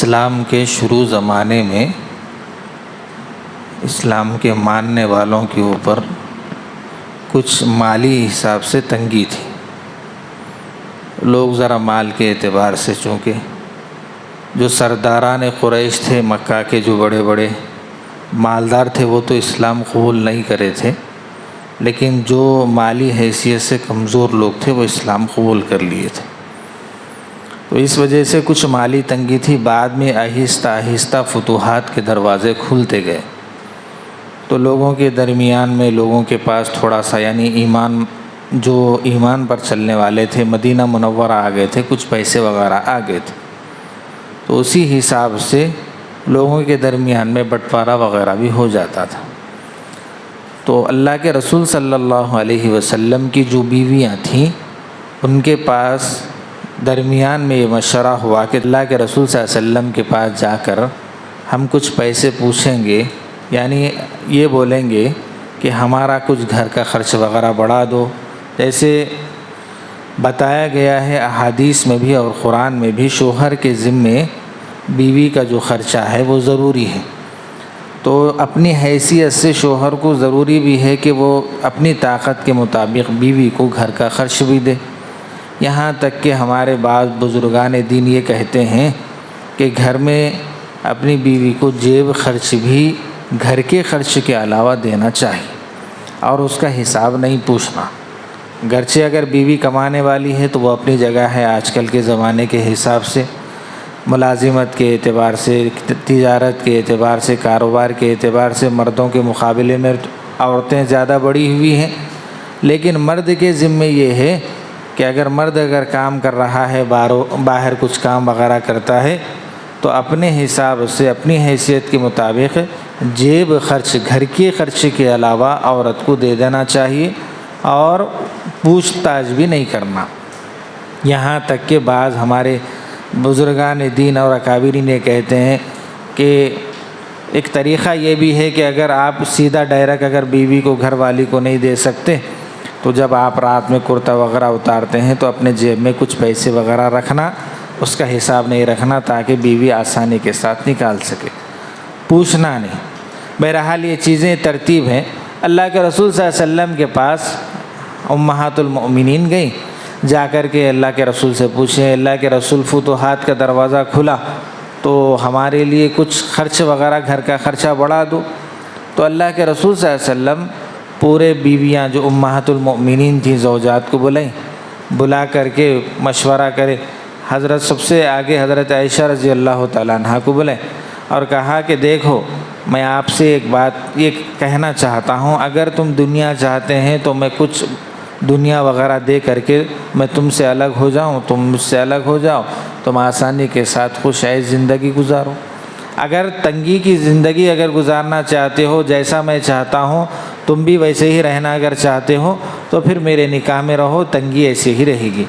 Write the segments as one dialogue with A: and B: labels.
A: اسلام کے شروع زمانے میں اسلام کے ماننے والوں کے اوپر کچھ مالی حساب سے تنگی تھی۔ لوگ ذرا مال کے اعتبار سے، چونکہ جو سرداران قریش تھے مکہ کے، جو بڑے بڑے مالدار تھے، وہ تو اسلام قبول نہیں کرے تھے، لیکن جو مالی حیثیت سے کمزور لوگ تھے وہ اسلام قبول کر لیے تھے۔ تو اس وجہ سے کچھ مالی تنگی تھی۔ بعد میں آہستہ آہستہ فتوحات کے دروازے کھلتے گئے، تو لوگوں کے درمیان میں، لوگوں کے پاس تھوڑا سا، یعنی ایمان پر چلنے والے تھے، مدینہ منورہ آ گئے تھے، کچھ پیسے وغیرہ آ گئے تھے، تو اسی حساب سے لوگوں کے درمیان میں بٹوارا وغیرہ بھی ہو جاتا تھا۔ تو اللہ کے رسول صلی اللہ علیہ وسلم کی جو بیویاں تھیں، ان کے پاس درمیان میں یہ مشورہ ہوا کہ اللہ کے رسول صلی اللہ علیہ وسلم کے پاس جا کر ہم کچھ پیسے پوچھیں گے، یعنی یہ بولیں گے کہ ہمارا کچھ گھر کا خرچ وغیرہ بڑھا دو۔ جیسے بتایا گیا ہے احادیث میں بھی اور قرآن میں بھی، شوہر کے ذمے بیوی کا جو خرچہ ہے وہ ضروری ہے۔ تو اپنی حیثیت سے شوہر کو ضروری بھی ہے کہ وہ اپنی طاقت کے مطابق بیوی کو گھر کا خرچ بھی دے۔ یہاں تک کہ ہمارے بعض بزرگان دین یہ کہتے ہیں کہ گھر میں اپنی بیوی کو جیب خرچ بھی گھر کے خرچ کے علاوہ دینا چاہیے، اور اس کا حساب نہیں پوچھنا۔ گرچہ اگر بیوی کمانے والی ہے تو وہ اپنی جگہ ہے، آج کل کے زمانے کے حساب سے، ملازمت کے اعتبار سے، تجارت کے اعتبار سے، کاروبار کے اعتبار سے مردوں کے مقابلے میں عورتیں زیادہ بڑھی ہوئی ہیں، لیکن مرد کے ذمے یہ ہے کہ اگر مرد کام کر رہا ہے، باہر کچھ کام وغیرہ کرتا ہے، تو اپنے حساب سے، اپنی حیثیت کے مطابق جیب خرچ، گھر کے خرچ کے علاوہ عورت کو دے دینا چاہیے، اور پوچھ تاچھ بھی نہیں کرنا۔ یہاں تک کہ بعض ہمارے بزرگان دین اور اکابرین یہ کہتے ہیں کہ ایک طریقہ یہ بھی ہے کہ اگر آپ سیدھا ڈائریکٹ اگر بیوی کو، گھر والی کو نہیں دے سکتے، تو جب آپ رات میں کرتا وغیرہ اتارتے ہیں تو اپنے جیب میں کچھ پیسے وغیرہ رکھنا، اس کا حساب نہیں رکھنا، تاکہ بیوی آسانی کے ساتھ نکال سکے، پوچھنا نہیں۔ بہرحال یہ چیزیں ترتیب ہیں۔ اللہ کے رسول صلی اللہ علیہ وسلم کے پاس امہات المؤمنین گئیں، جا کر کے اللہ کے رسول سے پوچھیں، اللہ کے رسول فتوحات کا دروازہ کھلا تو ہمارے لیے کچھ خرچ وغیرہ، گھر کا خرچہ بڑھا دو۔ تو اللہ کے رسول صلی اللہ علیہ وسلم پورے بیویاں جو امہات المؤمنین تھیں، زوجات کو بلا کر کے مشورہ کرے۔ حضرت سب سے آگے حضرت عائشہ رضی اللہ تعالیٰ عنہ کو بلائیں اور کہا کہ دیکھو، میں آپ سے ایک بات یہ کہنا چاہتا ہوں، اگر تم دنیا چاہتے ہیں تو میں کچھ دنیا وغیرہ دے کر کے میں تم سے الگ ہو جاؤں، تم مجھ سے الگ ہو جاؤ، تم آسانی کے ساتھ خوش عیش زندگی گزارو۔ اگر تنگی کی زندگی اگر گزارنا چاہتے ہو، جیسا میں چاہتا ہوں تم بھی ویسے ہی رہنا اگر چاہتے ہو، تو پھر میرے نکاح میں رہو، تنگی ایسے ہی رہے گی۔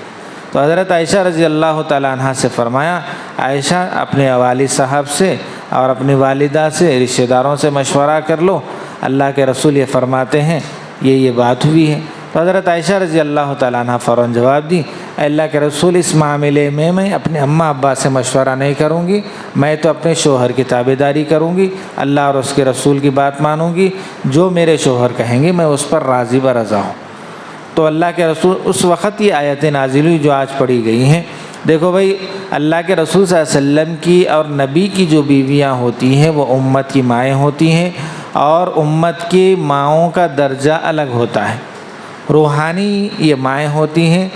A: تو حضرت عائشہ رضی اللہ تعالیٰ عنہ سے فرمایا، عائشہ اپنے والد صاحب سے اور اپنی والدہ سے، رشتہ داروں سے مشورہ کر لو، اللہ کے رسول یہ فرماتے ہیں، یہ بات ہوئی ہے۔ تو حضرت عائشہ رضی اللہ تعالیٰ عنہ فوراً جواب دی، اللہ کے رسول، اس معاملے میں اپنے اماں ابا سے مشورہ نہیں کروں گی، میں تو اپنے شوہر کی تابعداری کروں گی، اللہ اور اس کے رسول کی بات مانوں گی، جو میرے شوہر کہیں گے میں اس پر راضی برضا ہوں۔ تو اللہ کے رسول، اس وقت یہ آیتیں نازل ہوئی جو آج پڑھی گئی ہیں۔ دیکھو بھائی، اللہ کے رسول صلی اللہ علیہ وسلم کی اور نبی کی جو بیویاں ہوتی ہیں وہ امت کی مائیں ہوتی ہیں، اور امت کی ماؤں کا درجہ الگ ہوتا ہے، روحانی یہ مائیں ہوتی ہیں،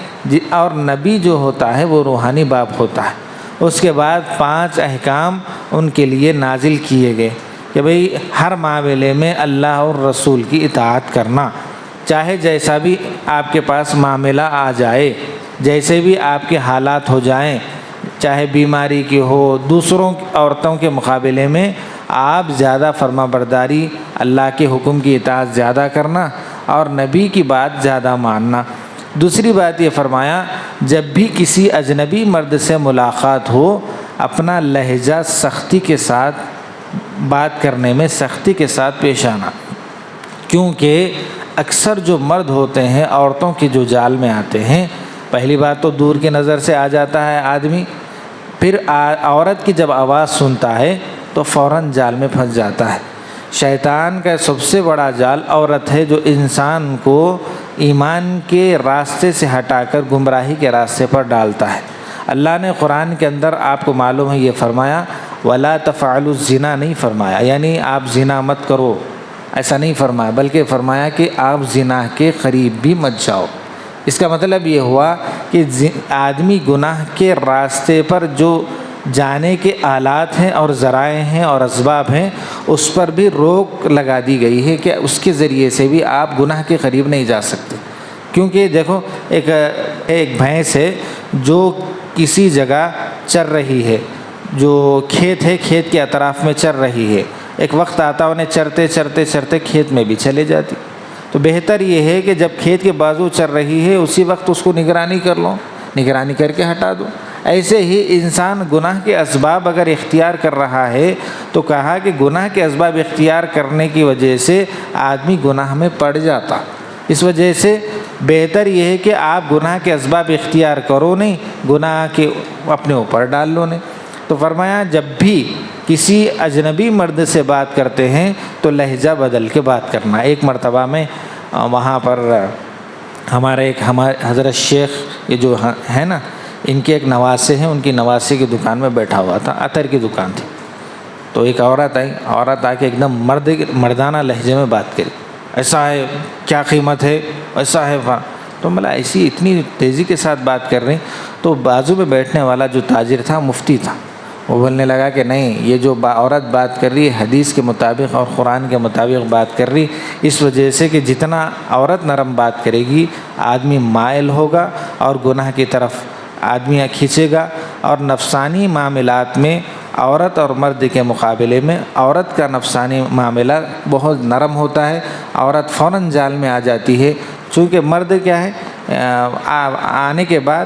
A: اور نبی جو ہوتا ہے وہ روحانی باپ ہوتا ہے۔ اس کے بعد 5 احکام ان کے لیے نازل کیے گئے کہ بھئی ہر معاملے میں اللہ اور رسول کی اطاعت کرنا، چاہے جیسا بھی آپ کے پاس معاملہ آ جائے، جیسے بھی آپ کے حالات ہو جائیں، چاہے بیماری کی ہو، دوسروں عورتوں کے مقابلے میں آپ زیادہ فرما برداری، اللہ کے حکم کی اطاعت زیادہ کرنا، اور نبی کی بات زیادہ ماننا۔ دوسری بات یہ فرمایا، جب بھی کسی اجنبی مرد سے ملاقات ہو، اپنا لہجہ سختی کے ساتھ بات کرنے میں سختی کے ساتھ پیش آنا، کیونکہ اکثر جو مرد ہوتے ہیں عورتوں کی جو جال میں آتے ہیں، پہلی بات تو دور کی نظر سے آ جاتا ہے آدمی، پھر عورت کی جب آواز سنتا ہے تو فوراً جال میں پھنس جاتا ہے۔ شیطان کا سب سے بڑا جال عورت ہے، جو انسان کو ایمان کے راستے سے ہٹا کر گمراہی کے راستے پر ڈالتا ہے۔ اللہ نے قرآن کے اندر آپ کو معلوم ہے یہ فرمایا وَلَا تَفْعَلُوا الزِّنَا نہیں فرمایا، یعنی آپ زنا مت کرو، ایسا نہیں فرمایا، بلکہ فرمایا کہ آپ زنا کے قریب بھی مت جاؤ۔ اس کا مطلب یہ ہوا کہ آدمی گناہ کے راستے پر جو جانے کے آلات ہیں اور ذرائع ہیں اور اسباب ہیں، اس پر بھی روک لگا دی گئی ہے کہ اس کے ذریعے سے بھی آپ گناہ کے قریب نہیں جا سکتے۔ کیونکہ دیکھو ایک بھینس ہے جو کسی جگہ چر رہی ہے، جو کھیت ہے کھیت کے اطراف میں چر رہی ہے، ایک وقت آتا انہیں چرتے چرتے چرتے کھیت میں بھی چلے جاتی، تو بہتر یہ ہے کہ جب کھیت کے بازو چر رہی ہے اسی وقت اس کو نگرانی کر لو، نگرانی کر کے ہٹا دو۔ ایسے ہی انسان گناہ کے اسباب اگر اختیار کر رہا ہے تو کہا کہ گناہ کے اسباب اختیار کرنے کی وجہ سے آدمی گناہ میں پڑ جاتا، اس وجہ سے بہتر یہ ہے کہ آپ گناہ کے اسباب اختیار کرو نہیں، گناہ کے اپنے اوپر ڈال لو نہیں۔ تو فرمایا جب بھی کسی اجنبی مرد سے بات کرتے ہیں تو لہجہ بدل کے بات کرنا۔ ایک مرتبہ میں وہاں پر ہمارے حضرت شیخ یہ جو ہے نا، ان کے ایک نواسے ہیں، ان کی نواسے کی دکان میں بیٹھا ہوا تھا، عطر کی دکان تھی، تو ایک عورت آ کے ایک دم مردانہ لہجے میں بات کری، ایسا ہے کیا قیمت ہے، ایسا ہے تو ملا ایسی اتنی تیزی کے ساتھ بات کر رہی، تو بازو میں بیٹھنے والا جو تاجر تھا مفتی تھا، وہ بولنے لگا کہ نہیں، یہ جو عورت بات کر رہی ہے حدیث کے مطابق اور قرآن کے مطابق بات کر رہی، اس وجہ سے کہ جتنا عورت نرم بات کرے گی آدمی مائل ہوگا اور گناہ کی طرف آدمی کھینچے گا، اور نفسانی معاملات میں عورت اور مرد کے مقابلے میں عورت کا نفسانی معاملہ بہت نرم ہوتا ہے، عورت فوراً جال میں آ جاتی ہے، چونکہ مرد کیا ہے آنے کے بعد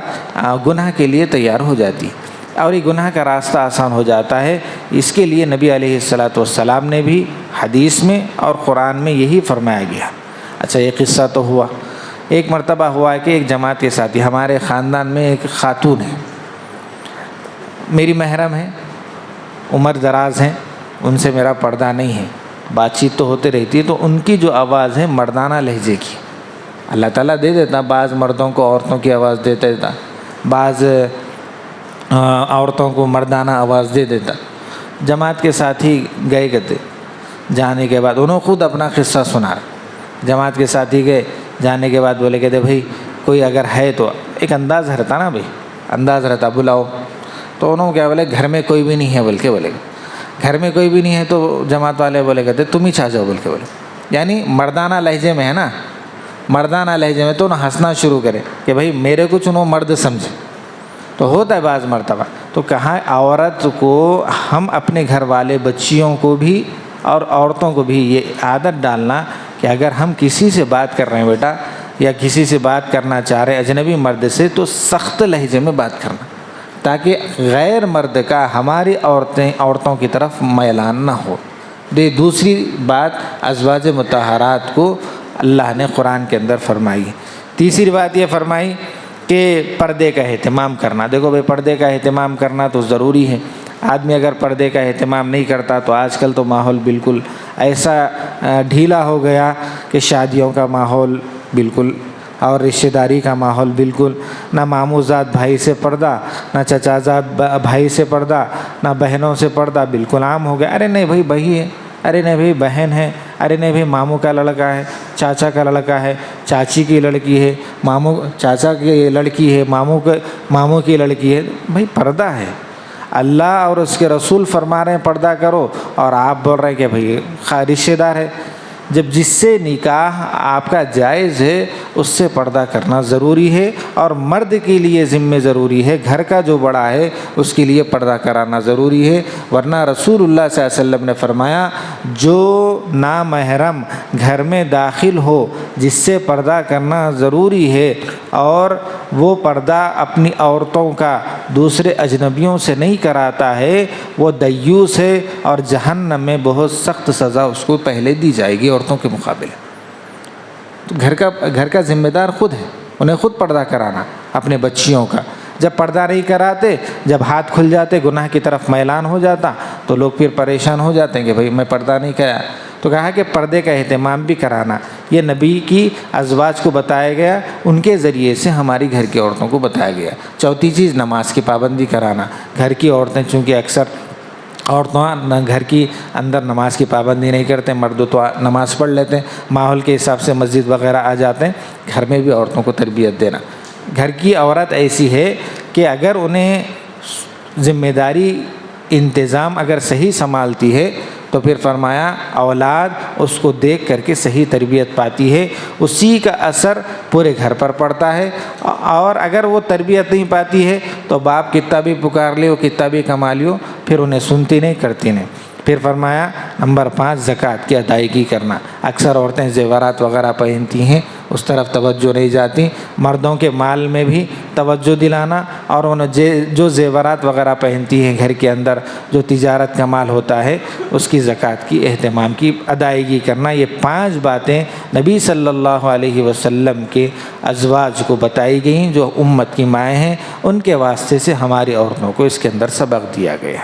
A: گناہ کے لیے تیار ہو جاتی ہے اور یہ گناہ کا راستہ آسان ہو جاتا ہے۔ اس کے لیے نبی علیہ الصلاۃ نے بھی حدیث میں اور قرآن میں یہی فرمایا گیا۔ اچھا یہ قصہ تو ہوا، ایک مرتبہ ہوا کہ ایک جماعت کے ساتھی، ہمارے خاندان میں ایک خاتون ہے، میری محرم ہے، عمر دراز ہیں، ان سے میرا پردہ نہیں ہے، بات چیت تو ہوتے رہتی ہے، تو ان کی جو آواز ہے مردانہ لہجے کی، اللہ تعالیٰ دے دیتا، بعض مردوں کو عورتوں کی آواز دیتا دیتا، بعض عورتوں کو مردانہ آواز دے دیتا۔ جماعت کے ساتھی گئے کرتے، جانے کے بعد انہوں خود اپنا قصہ سنا، جماعت کے ساتھی گئے، جانے کے بعد بولے کہتے بھائی کوئی اگر ہے تو، ایک انداز رہتا نا بھائی، انداز رہتا بلاؤ، تو انہوں کیا بولے گھر میں کوئی بھی نہیں ہے، بلکہ بولے گھر میں کوئی بھی نہیں ہے، تو جماعت والے بولے کہتے تم ہی چھا جاؤ، بول کے بولے، یعنی مردانہ لہجے میں ہے نا، مردانہ لہجے میں تو انہوں ہنسنا شروع کرے کہ بھائی میرے کچھ انہوں مرد سمجھے، تو ہوتا ہے بعض مرتبہ۔ تو کہا عورت کو ہم اپنے گھر والے بچیوں کو بھی اور عورتوں کو بھی یہ عادت ڈالنا کہ اگر ہم کسی سے بات کر رہے ہیں بیٹا، یا کسی سے بات کرنا چاہ رہے ہیں اجنبی مرد سے، تو سخت لہجے میں بات کرنا، تاکہ غیر مرد کا ہماری عورتوں کی طرف میلان نہ ہو۔ دوسری بات ازواج مطہرات کو اللہ نے قرآن کے اندر فرمائی۔ تیسری بات یہ فرمائی کہ پردے کا اہتمام کرنا۔ دیکھو بھائی پردے کا اہتمام کرنا تو ضروری ہے، آدمی اگر پردے کا اہتمام نہیں کرتا تو آج کل تو ماحول بالکل ایسا ڈھیلا ہو گیا کہ شادیوں کا ماحول بالکل اور رشتہ داری کا ماحول بالکل، نہ ماموں زاد بھائی سے پردہ، نہ چچا زاد بھائی سے پردہ، نہ بہنوں سے پردہ، بالکل عام ہو گیا۔ ارے نہیں بھائی بھائی ہے، ارے نہیں بھائی بہن ہے، ارے نہیں بھائی ماموں کا لڑکا ہے، چاچا کا لڑکا ہے، چاچی کی لڑکی ہے، ماموں چاچا کی لڑکی ہے، ماموں کی لڑکی ہے، بھائی پردہ ہے۔ اللہ اور اس کے رسول فرما رہے ہیں پردہ کرو، اور آپ بول رہے ہیں کہ بھائی رشتہ دار ہے۔ جب جس سے نکاح آپ کا جائز ہے اس سے پردہ کرنا ضروری ہے، اور مرد کے لیے ذمہ ضروری ہے، گھر کا جو بڑا ہے اس کے لیے پردہ کرانا ضروری ہے، ورنہ رسول اللہ صلی اللہ علیہ وسلم نے فرمایا جو نامحرم گھر میں داخل ہو جس سے پردہ کرنا ضروری ہے، اور وہ پردہ اپنی عورتوں کا دوسرے اجنبیوں سے نہیں کراتا ہے، وہ دیوس ہے، اور جہنم میں بہت سخت سزا اس کو پہلے دی جائے گی عورتوں کے مقابلے۔ تو گھر کا ذمہ دار خود ہے، انہیں خود پردہ کرانا اپنے بچیوں کا۔ جب پردہ نہیں کراتے، جب ہاتھ کھل جاتے گناہ کی طرف میلان ہو جاتا تو لوگ پھر پریشان ہو جاتے ہیں کہ بھئی میں پردہ نہیں کرایا۔ تو کہا کہ پردے کا اہتمام بھی کرانا، یہ نبی کی ازواج کو بتایا گیا، ان کے ذریعے سے ہماری گھر کی عورتوں کو بتایا گیا۔ چوتھی چیز نماز کی پابندی کرانا۔ گھر کی عورتیں چونکہ اکثر عورتوں گھر کی اندر نماز کی پابندی نہیں کرتے، مرد تو نماز پڑھ لیتے ہیں، ماحول کے حساب سے مسجد وغیرہ آ جاتے ہیں، گھر میں بھی عورتوں کو تربیت دینا۔ گھر کی عورت ایسی ہے کہ اگر انہیں ذمہ داری انتظام اگر صحیح سنبھالتی ہے تو پھر فرمایا اولاد اس کو دیکھ کر کے صحیح تربیت پاتی ہے، اسی کا اثر پورے گھر پر پڑتا ہے۔ اور اگر وہ تربیت نہیں پاتی ہے تو باپ کتنا بھی پکار لے، وہ کتنا بھی کما لیو، پھر انہیں سنتی نہیں، کرتی نہیں۔ پھر فرمایا نمبر 5 زکوٰۃ کی ادائیگی کرنا۔ اکثر عورتیں زیورات وغیرہ پہنتی ہیں، اس طرف توجہ نہیں جاتی۔ مردوں کے مال میں بھی توجہ دلانا، اور انہیں جو زیورات وغیرہ پہنتی ہیں گھر کے اندر، جو تجارت کا مال ہوتا ہے، اس کی زکوٰۃ کی اہتمام کی ادائیگی کرنا۔ یہ 5 باتیں نبی صلی اللہ علیہ وسلم کے ازواج کو بتائی گئیں جو امت کی مائیں ہیں، ان کے واسطے سے ہماری عورتوں کو اس کے اندر سبق دیا گیا۔